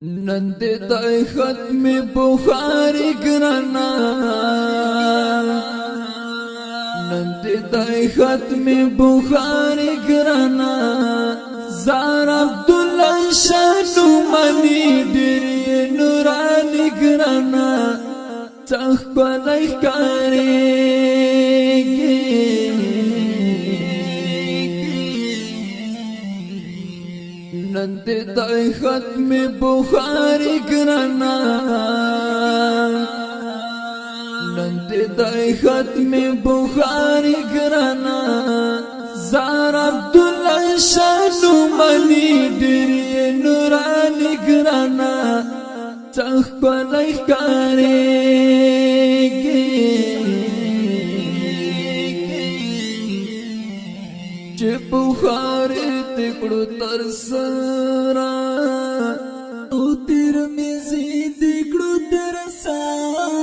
نند دای ختم بخاری گرانا نند دای ختم بخاری گرانا زار عبدالله شانو منی دری نورانی گرانا تخبالی نند دای ختم بخاری گرانا نند دای ختم بخاری گرانا زار عبدالله شانو منی دری نورانی گرانا تخبالی چه بخاری تکڑو ترسرا او ترمیزی تکڑو ترسرا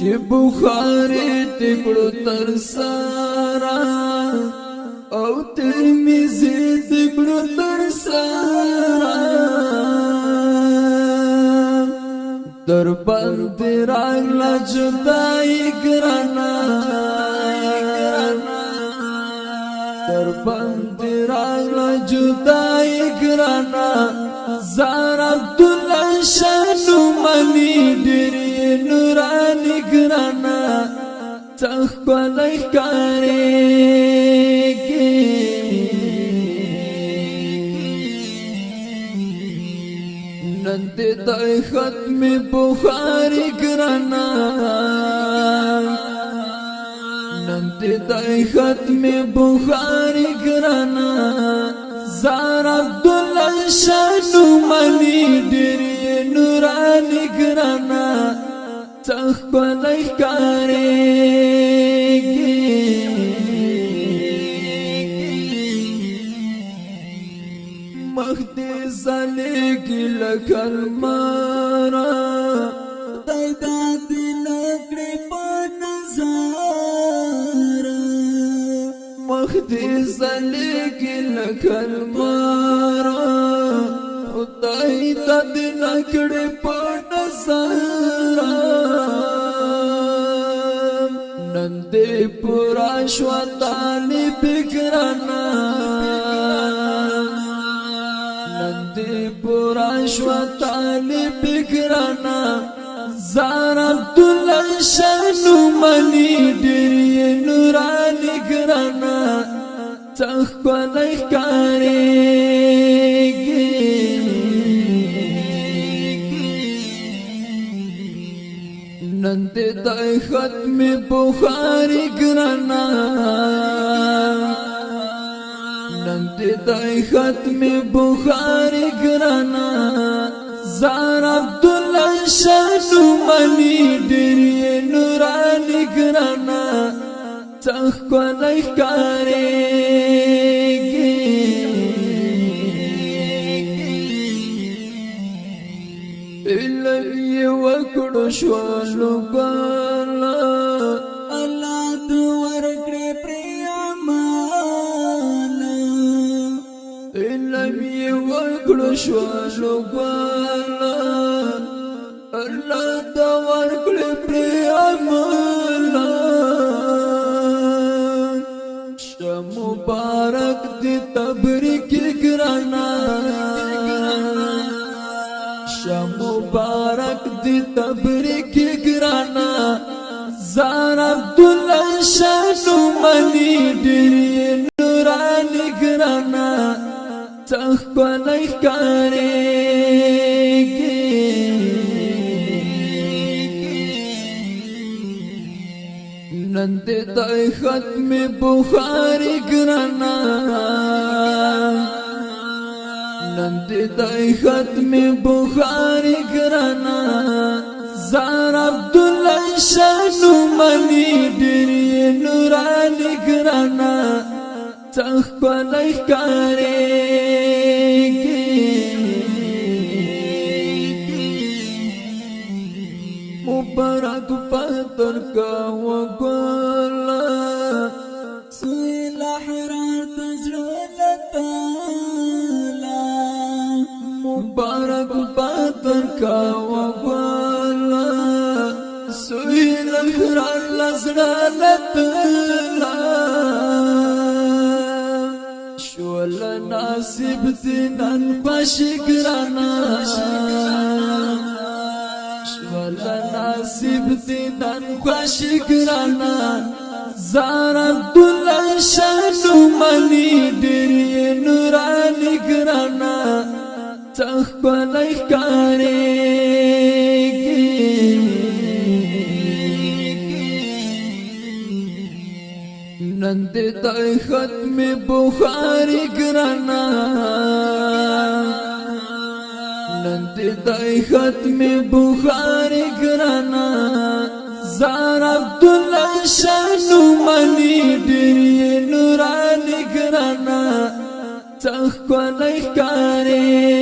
چه بخاری تکڑو ترسرا او ترمیزی تکڑو ترسرا در بند راغلا جدائی گرانا در بند راغلا جدائی گرانا زار عبدالله شانو منی دری نورانی گرانا تخبالی نند دای ختم بخاری گرانا نند دای ختم بخاری گرانا زار عبدالله شانو منی دری نورانی گرانا تخبالی مخدی زلیگی لکلمارا دایدا دی لکڑی پا نظارا مخدی زلیگی لکلمارا دایدا دی لکڑی پا نظارا نندی پورا شوا طالب گرانا نندی پورا شوا طالب گرانا زار عبدالله شانو منی دری نورانی گرانا تخبالی نند دای ختم بخاری گرانا نند دای ختم بخاری گرانا زار عبدالله شانو منی دری نورانی گرانا تخبالی الهی وکڑو شوالو گالا اللہ دو ورکڑی پریامالا الهی وکڑو شوالو گالا اللہ دو ورکڑی پریامالا شا مبارک دی تبریک گرانا مبارک دی تبریک گرانا زار عبدالله شانو منی دری نورانی گرانا تخبالی نند دای ختم بخاری گرانا نند دای ختم بخاری گرانا زار عبدالله شانو منی دری نورانی گرانا تخبالی مبارک پتر کا وگولا سوی لحرار تجرلتا مبارک بادر کا وبالا سوی لخران لزنا لتلا شول ناسب دینان باشگرانا شول ناسب دینان باشگرانا زار عبدالله شانو منی دری نورانی گرانا تخبالی کاریگی نند دای ختم بخاری گرانا نند دای ختم بخاری گرانا زار عبدالله شانو منی دری نورانی گرانا تخبالی کاری